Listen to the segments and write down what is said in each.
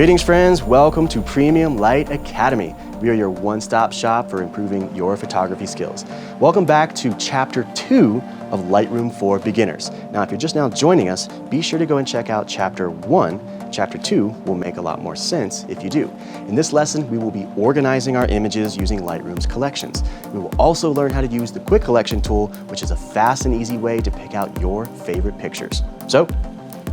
Greetings friends, welcome to Premium Light Academy. We are your one-stop shop for improving your photography skills. Welcome back to Chapter 2 of Lightroom for Beginners. Now if you're just now joining us, be sure to go and check out Chapter 1. Chapter 2 will make a lot more sense if you do. In this lesson, we will be organizing our images using Lightroom's collections. We will also learn how to use the Quick Collection tool, which is a fast and easy way to pick out your favorite pictures. So,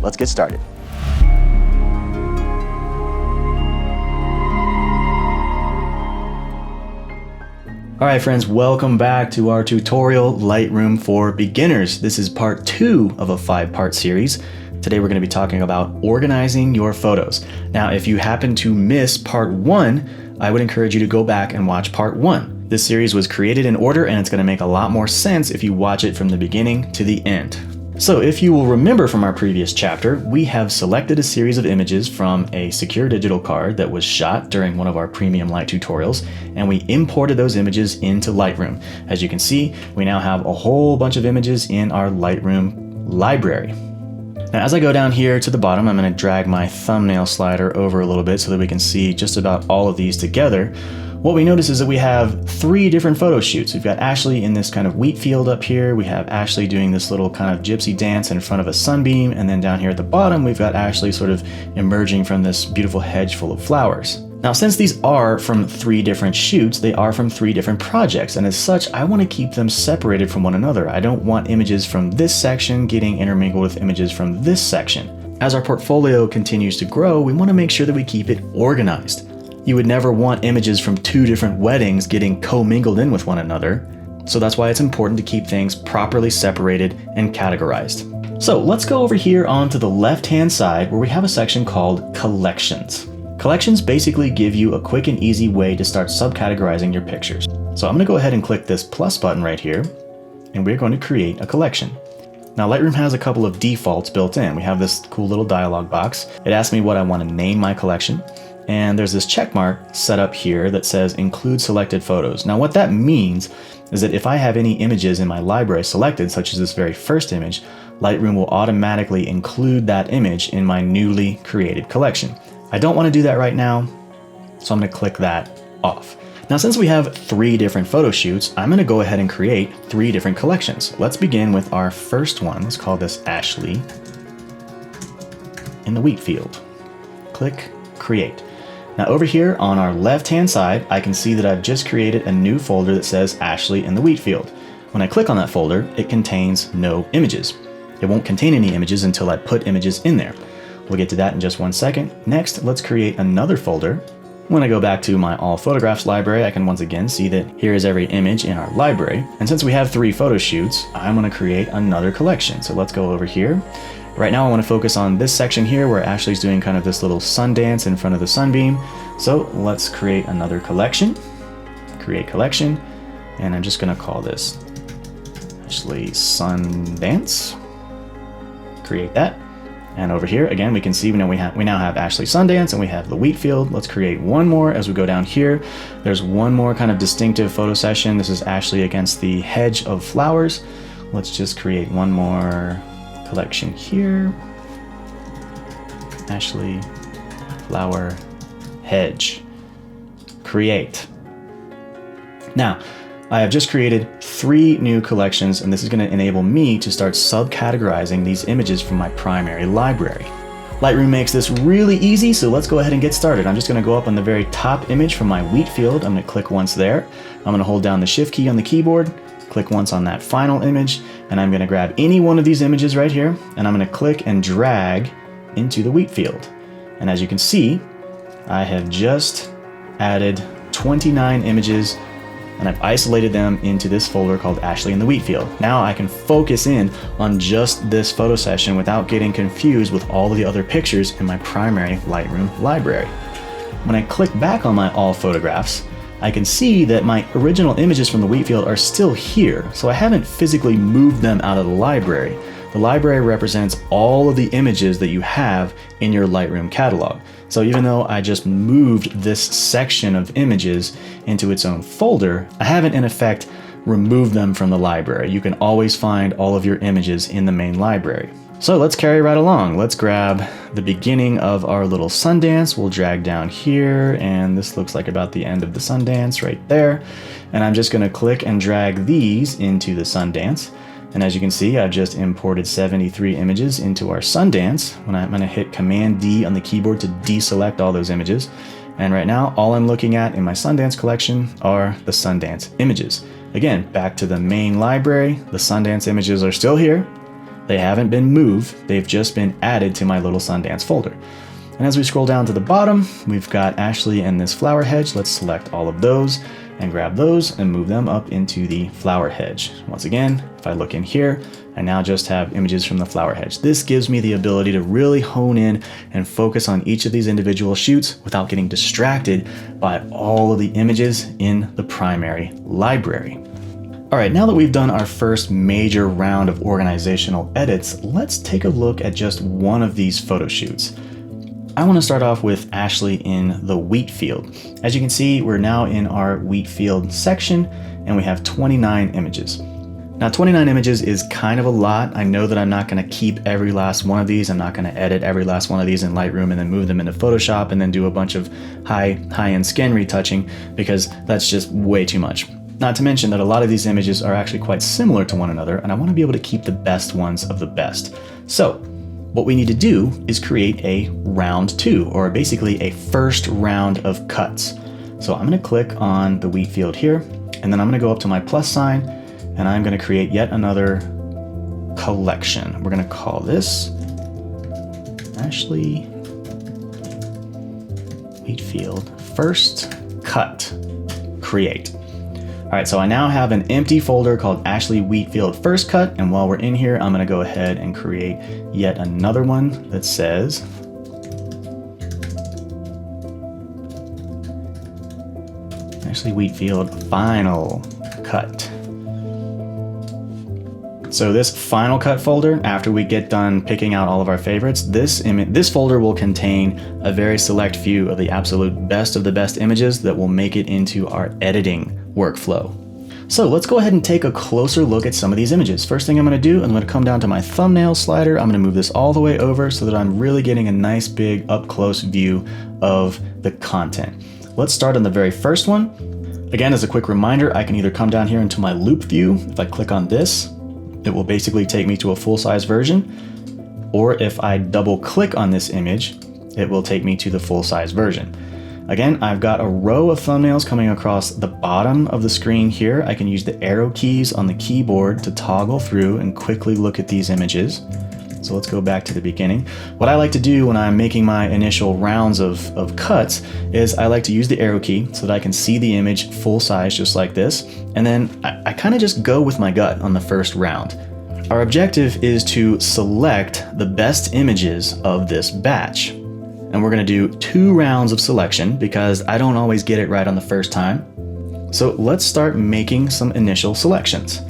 let's get started. All right, friends, welcome back to our tutorial Lightroom for Beginners. This is part 2 of a 5-part series. Today we're going to be talking about organizing your photos. Now, if you happen to miss part 1, I would encourage you to go back and watch part 1. This series was created in order and it's going to make a lot more sense if you watch it from the beginning to the end. So if you will remember from our previous chapter, we have selected a series of images from a secure digital card that was shot during one of our premium light tutorials, and we imported those images into Lightroom. As you can see, we now have a whole bunch of images in our Lightroom library. Now, as I go down here to the bottom, I'm going to drag my thumbnail slider over a little bit so that we can see just about all of these together. What we notice is that we have 3 different photo shoots. We've got Ashley in this kind of wheat field up here. We have Ashley doing this little kind of gypsy dance in front of a sunbeam. And then down here at the bottom, we've got Ashley sort of emerging from this beautiful hedge full of flowers. Now, since these are from 3 different shoots, they are from 3 different projects. And as such, I want to keep them separated from one another. I don't want images from this section getting intermingled with images from this section. As our portfolio continues to grow, we want to make sure that we keep it organized. You would never want images from 2 different weddings getting commingled in with one another. So that's why it's important to keep things properly separated and categorized. So let's go over here onto the left-hand side where we have a section called Collections. Collections basically give you a quick and easy way to start subcategorizing your pictures. So I'm going to go ahead and click this plus button right here, and we're going to create a collection. Now Lightroom has a couple of defaults built in. We have this cool little dialog box. It asks me what I want to name my collection. And there's this check mark set up here that says include selected photos. Now what that means is that if I have any images in my library selected, such as this very first image, Lightroom will automatically include that image in my newly created collection. I don't want to do that right now, so I'm going to click that off. Now since we have 3 different photo shoots, I'm going to go ahead and create 3 different collections. Let's begin with our first one. Let's call this Ashley in the wheat field. Click Create. Now over here on our left-hand side, I can see that I've just created a new folder that says Ashley in the wheat field. When I click on that folder, it contains no images. It won't contain any images until I put images in there. We'll get to that in just one second. Next, let's create another folder. When I go back to my All Photographs library, I can once again see that here is every image in our library. And since we have 3 photo shoots, I'm going to create another collection. So let's go over here. Right now I want to focus on this section here where Ashley's doing kind of this little sun dance in front of the sunbeam. So let's create another collection. Create collection. And I'm just going to call this Ashley Sun Dance. Create that. And over here, again, we can see we now have Ashley Sundance and we have the wheat field. Let's create one more as we go down here. There's one more kind of distinctive photo session. This is Ashley against the hedge of flowers. Let's just create one more collection here. Ashley Flower Hedge. Create. Now, I have just created 3 new collections, and this is going to enable me to start subcategorizing these images from my primary library. Lightroom makes this really easy, so let's go ahead and get started. I'm just going to go up on the very top image from my wheat field. I'm going to click once there. I'm going to hold down the Shift key on the keyboard, click once on that final image, and I'm going to grab any one of these images right here, and I'm going to click and drag into the wheat field. And as you can see, I have just added 29 images and I've isolated them into this folder called Ashley in the wheat field. Now I can focus in on just this photo session without getting confused with all of the other pictures in my primary Lightroom library. When I click back on my All Photographs, I can see that my original images from the wheat field are still here, so I haven't physically moved them out of the library. The library represents all of the images that you have in your Lightroom catalog. So even though I just moved this section of images into its own folder, I haven't in effect removed them from the library. You can always find all of your images in the main library. So let's carry right along. Let's grab the beginning of our little Sundance. We'll drag down here, and this looks like about the end of the Sundance right there. And I'm just gonna click and drag these into the Sundance. And as you can see, I've just imported 73 images into our Sundance. I'm gonna hit Command D on the keyboard to deselect all those images. And right now, all I'm looking at in my Sundance collection are the Sundance images. Again, back to the main library, the Sundance images are still here. They haven't been moved, they've just been added to my little Sundance folder. And as we scroll down to the bottom, we've got Ashley and this flower hedge. Let's select all of those and grab those and move them up into the flower hedge. Once again, if I look in here, I now just have images from the flower hedge. This gives me the ability to really hone in and focus on each of these individual shoots without getting distracted by all of the images in the primary library. All right, now that we've done our first major round of organizational edits, let's take a look at just one of these photo shoots. I want to start off with Ashley in the wheat field. As you can see, we're now in our wheat field section and we have 29 images. Now 29 images is kind of a lot. I know that I'm not going to keep every last one of these. I'm not going to edit every last one of these in Lightroom and then move them into Photoshop and then do a bunch of high-end skin retouching, because that's just way too much. Not to mention that a lot of these images are actually quite similar to one another, and I want to be able to keep the best ones of the best. So what we need to do is create a round 2, or basically a first round of cuts. So I'm going to click on the wheat field here, and then I'm going to go up to my plus sign, and I'm going to create yet another collection. We're going to call this Ashley wheat field first cut, create. All right, so I now have an empty folder called Ashley Wheatfield First Cut, and while we're in here, I'm gonna go ahead and create yet another one that says Ashley Wheatfield Final Cut. So this Final Cut folder, after we get done picking out all of our favorites, this folder will contain a very select few of the absolute best of the best images that will make it into our editing workflow. So let's go ahead and take a closer look at some of these images. First thing I'm going to do, I'm going to come down to my thumbnail slider. I'm going to move this all the way over so that I'm really getting a nice big up close view of the content. Let's start on the very first one. Again, as a quick reminder, I can either come down here into my loop view. If I click on this, it will basically take me to a full-size version. Or if I double click on this image, it will take me to the full-size version. Again, I've got a row of thumbnails coming across the bottom of the screen here. I can use the arrow keys on the keyboard to toggle through and quickly look at these images. So let's go back to the beginning. What I like to do when I'm making my initial rounds of cuts is I like to use the arrow key so that I can see the image full size just like this. And then I kind of just go with my gut on the first round. Our objective is to select the best images of this batch. And we're going to do 2 rounds of selection because I don't always get it right on the first time. So let's start making some initial selections.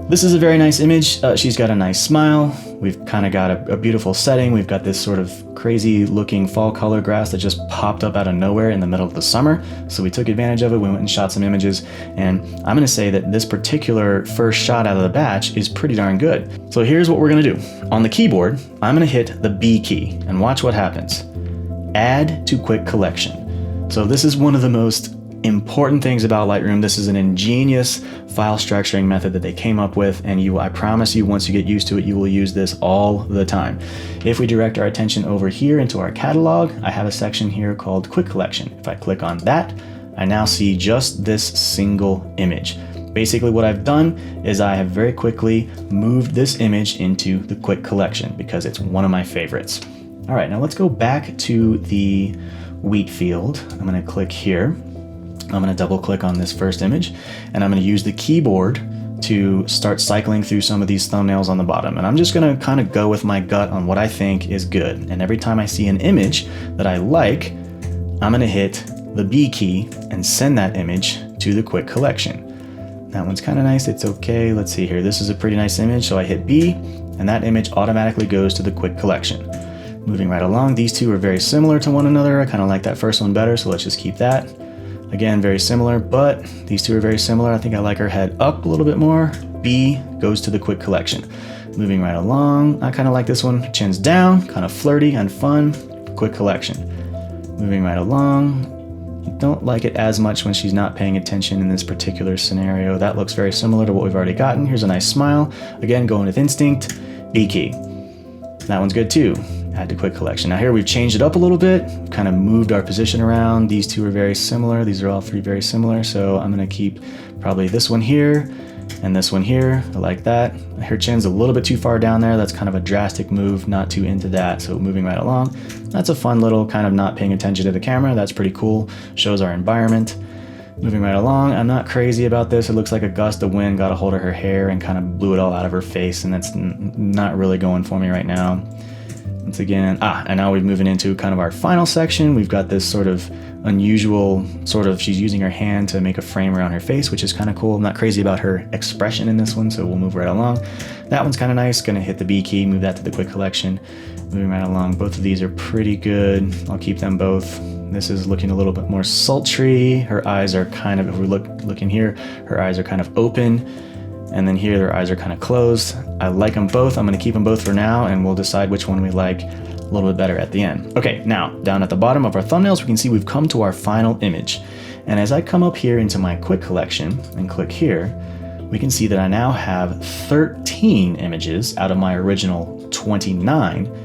This is a very nice image. She's got a nice smile. We've kind of got a beautiful setting. We've got this sort of crazy looking fall color grass that just popped up out of nowhere in the middle of the summer. So we took advantage of it. We went and shot some images. And I'm going to say that this particular first shot out of the batch is pretty darn good. So here's what we're going to do. On the keyboard, I'm going to hit the B key and watch what happens. Add to quick collection. So this is one of the most important things about Lightroom. This is an ingenious file structuring method that they came up with, and I promise you, once you get used to it, you will use this all the time. If we direct our attention over here into our catalog, I have a section here called Quick Collection. If I click on that, I now see just this single image. Basically what I've done is I have very quickly moved this image into the Quick Collection because it's one of my favorites. All right, now let's go back to the wheat field. I'm going to click here. I'm going to double click on this first image, and I'm going to use the keyboard to start cycling through some of these thumbnails on the bottom. And I'm just going to kind of go with my gut on what I think is good. And every time I see an image that I like, I'm going to hit the B key and send that image to the Quick Collection. That one's kind of nice. It's okay. Let's see here. This is a pretty nice image. So I hit B, and that image automatically goes to the Quick Collection. Moving right along, these two are very similar to one another. I kind of like that first one better, so let's just keep that. Again, very similar, but these two are very similar. I think I like her head up a little bit more. B goes to the Quick Collection. Moving right along, I kind of like this one. Chin's down, kind of flirty and fun. Quick collection. Moving right along. Don't like it as much when she's not paying attention in this particular scenario. That looks very similar to what we've already gotten. Here's a nice smile. Again, going with instinct. B key. That one's good too. Add to quick collection. Now here we've changed it up a little bit, kind of moved our position around. These two are very similar. These are all three very similar. So I'm gonna keep probably this one here and this one here. I like that. Her chin's a little bit too far down there. That's kind of a drastic move, not too into that. So moving right along. That's a fun little kind of not paying attention to the camera. That's pretty cool. Shows our environment. Moving right along. I'm not crazy about this. It looks like a gust of wind got a hold of her hair and kind of blew it all out of her face. And that's not really going for me right now. Once again, and now we're moving into kind of our final section. We've got this sort of unusual she's using her hand to make a frame around her face, which is kind of cool. I'm not crazy about her expression in this one, so we'll move right along. That one's kind of nice. Gonna hit the B key, move that to the quick collection. Moving right along. Both of these are pretty good. I'll keep them both. This is looking a little bit more sultry. Her eyes are kind of, if we looking here, her eyes are kind of open. And then here, their eyes are kind of closed. I like them both. I'm gonna keep them both for now, and we'll decide which one we like a little bit better at the end. Okay, now, down at the bottom of our thumbnails, we can see we've come to our final image. And as I come up here into my quick collection and click here, we can see that I now have 13 images out of my original 29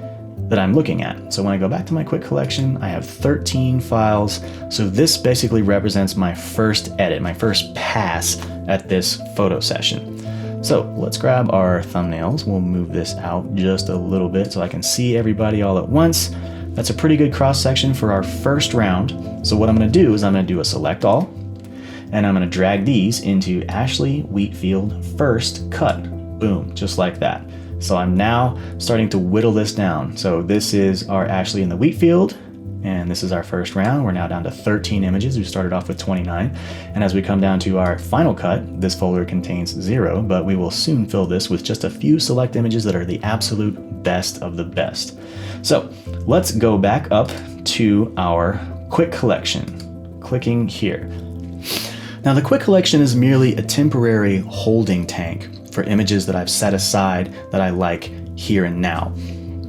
that I'm looking at. So when I go back to my quick collection, I have 13 files. So this basically represents my first edit, my first pass at this photo session. So let's grab our thumbnails. We'll move this out just a little bit so I can see everybody all at once. That's a pretty good cross section for our first round. So what I'm gonna do is I'm gonna do a select all, and I'm gonna drag these into Ashley Wheatfield first cut. Boom, just like that. So I'm now starting to whittle this down. So this is our Ashley in the Wheatfield, and this is our first round. We're now down to 13 images. We started off with 29. And as we come down to our final cut, this folder contains 0, but we will soon fill this with just a few select images that are the absolute best of the best. So let's go back up to our quick collection, clicking here. Now the quick collection is merely a temporary holding tank for images that I've set aside that I like here and now.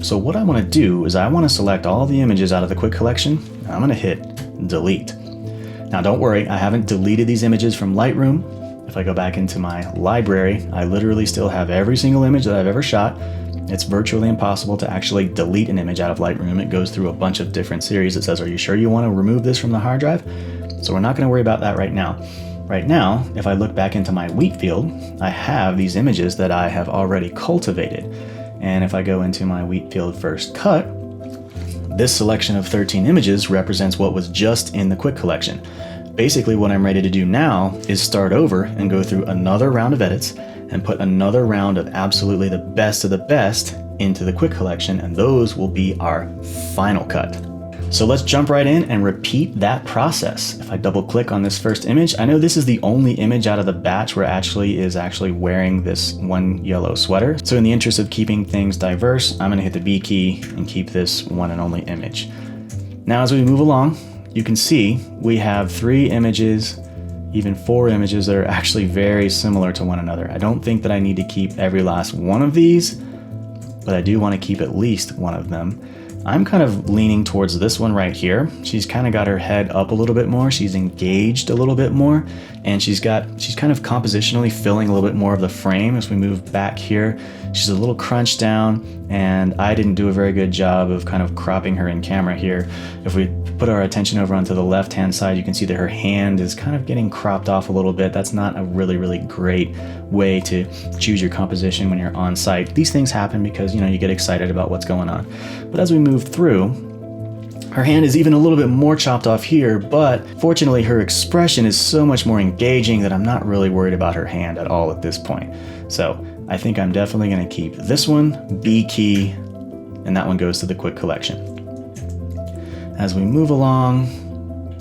So what I want to do is I want to select all the images out of the quick collection. I'm going to hit delete. Now don't worry, I haven't deleted these images from Lightroom. If I go back into my library, I literally still have every single image that I've ever shot. It's virtually impossible to actually delete an image out of Lightroom. It goes through a bunch of different series. It says, are you sure you want to remove this from the hard drive? So we're not going to worry about that right now. Right now, if I look back into my Wheatfield, I have these images that I have already cultivated. And if I go into my Wheatfield first cut, this selection of 13 images represents what was just in the quick collection. Basically, what I'm ready to do now is start over and go through another round of edits and put another round of absolutely the best of the best into the quick collection, and those will be our final cut. So let's jump right in and repeat that process. If I double click on this first image, I know this is the only image out of the batch where Ashley is actually wearing this one yellow sweater. So in the interest of keeping things diverse, I'm gonna hit the B key and keep this one and only image. Now as we move along, you can see we have 3 images, even 4 images that are actually very similar to one another. I don't think that I need to keep every last one of these, but I do want to keep at least one of them. I'm kind of leaning towards this one right here. She's kind of got her head up a little bit more. She's engaged a little bit more, and she's kind of compositionally filling a little bit more of the frame. As we move back here, she's a little crunched down, and I didn't do a very good job of kind of cropping her in camera here. If we put our attention over onto the left-hand side, you can see that her hand is kind of getting cropped off a little bit. That's not a really, really great way to choose your composition when you're on site. These things happen because, you get excited about what's going on. But as we move through, her hand is even a little bit more chopped off here, but fortunately her expression is so much more engaging that I'm not really worried about her hand at all at this point. So I think I'm definitely going to keep this one, B key, and that one goes to the quick collection. As we move along,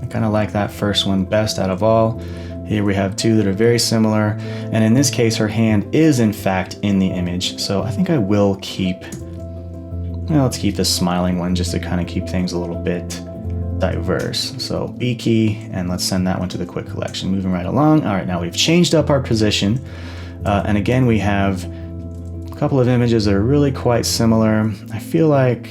I kind of like that first one best out of all. Here we have 2 that are very similar, and in this case her hand is in fact in the image, so I think I will keep, let's keep the smiling one just to kind of keep things a little bit diverse. So B key, and let's send that one to the quick collection. Moving right along. All right, now we've changed up our position, and again we have couple of images that are really quite similar. I feel like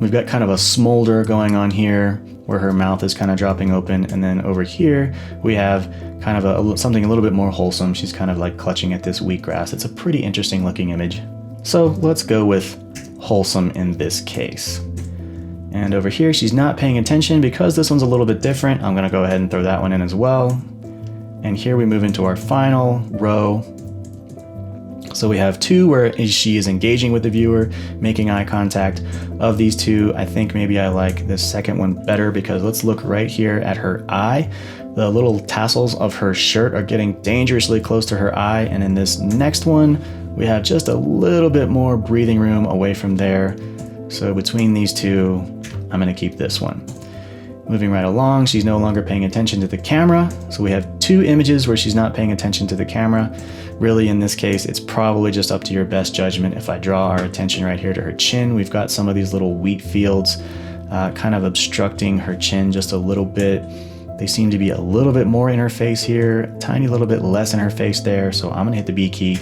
we've got kind of a smolder going on here where her mouth is kind of dropping open, and then over here we have kind of something a little bit more wholesome. She's kind of like clutching at this wheatgrass. It's a pretty interesting looking image. So let's go with wholesome in this case. And over here she's not paying attention because this one's a little bit different. I'm gonna go ahead and throw that one in as well. And here we move into our final row. So we have two where she is engaging with the viewer, making eye contact. Of these two, I think maybe I like this second one better because let's look right here at her eye. The little tassels of her shirt are getting dangerously close to her eye. And in this next one, we have just a little bit more breathing room away from there. So between these two, I'm gonna keep this one. Moving right along, she's no longer paying attention to the camera. So we have two images where she's not paying attention to the camera. Really, in this case, it's probably just up to your best judgment. If I draw our attention right here to her chin, we've got some of these little wheat fields kind of obstructing her chin just a little bit. They seem to be a little bit more in her face here, a tiny little bit less in her face there. So I'm gonna hit the B key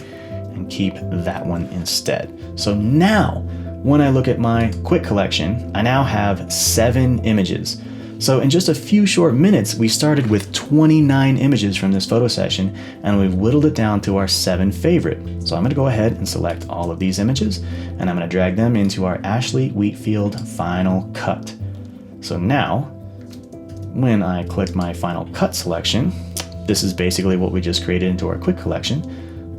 and keep that one instead. So now, when I look at my quick collection, I now have 7 images. So in just a few short minutes, we started with 29 images from this photo session, and we've whittled it down to our 7 favorite. So I'm gonna go ahead and select all of these images, and I'm gonna drag them into our Ashley Wheatfield final cut. So now, when I click my final cut selection, this is basically what we just created into our quick collection.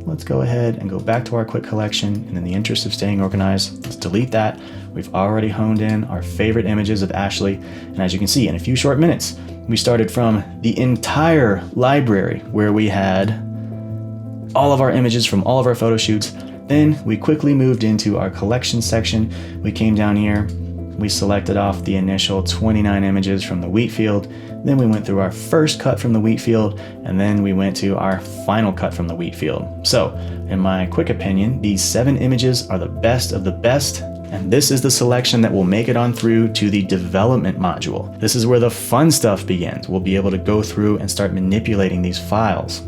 Let's go ahead and go back to our quick collection, and in the interest of staying organized, let's delete that. We've already honed in our favorite images of Ashley, and as you can see, in a few short minutes, we started from the entire library where we had all of our images from all of our photo shoots. Then we quickly moved into our collection section. We came down here, we selected off the initial 29 images from the Wheatfield. Then we went through our first cut from the Wheatfield, and then we went to our final cut from the Wheatfield. So, in my quick opinion, these 7 images are the best of the best, and this is the selection that will make it on through to the development module. This is where the fun stuff begins. We'll be able to go through and start manipulating these files.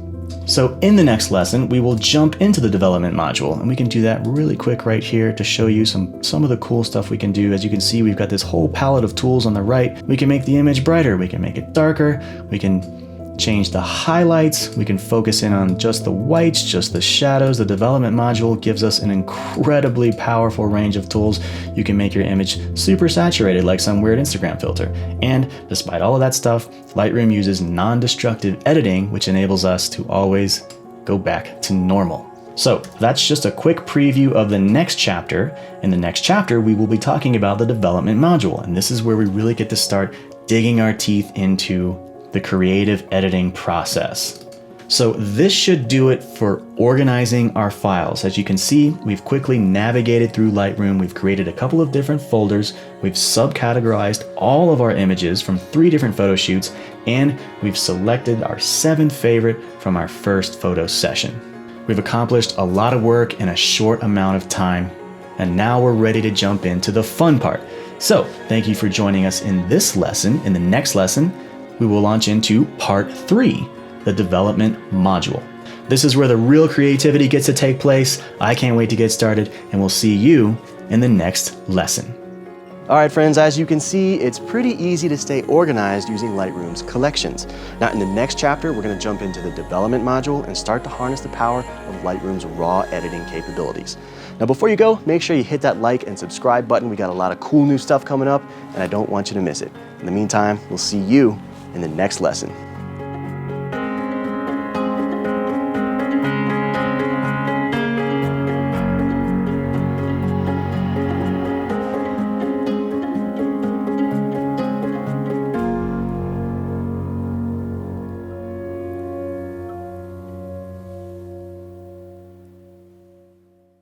So in the next lesson, we will jump into the development module, and we can do that really quick right here to show you some of the cool stuff we can do. As you can see, we've got this whole palette of tools on the right. We can make the image brighter, we can make it darker, we can change the highlights, we can focus in on just the whites, just the shadows. The development module gives us an incredibly powerful range of tools. You can make your image super saturated like some weird Instagram filter. And despite all of that stuff, Lightroom uses non-destructive editing, which enables us to always go back to normal. So that's just a quick preview of the next chapter. In the next chapter, we will be talking about the development module, and this is where we really get to start digging our teeth into the creative editing process. So this should do it for organizing our files. As you can see, we've quickly navigated through Lightroom. We've created a couple of different folders. We've subcategorized all of our images from 3 different photo shoots, and we've selected our 7th favorite from our first photo session. We've accomplished a lot of work in a short amount of time, and now we're ready to jump into the fun part. So thank you for joining us in this lesson. In the next lesson, we will launch into part 3, the development module. This is where the real creativity gets to take place. I can't wait to get started, and we'll see you in the next lesson. All right, friends, as you can see, it's pretty easy to stay organized using Lightroom's collections. Now, in the next chapter, we're going to jump into the development module and start to harness the power of Lightroom's raw editing capabilities. Now, before you go, make sure you hit that like and subscribe button. We got a lot of cool new stuff coming up, and I don't want you to miss it. In the meantime, we'll see you in the next lesson.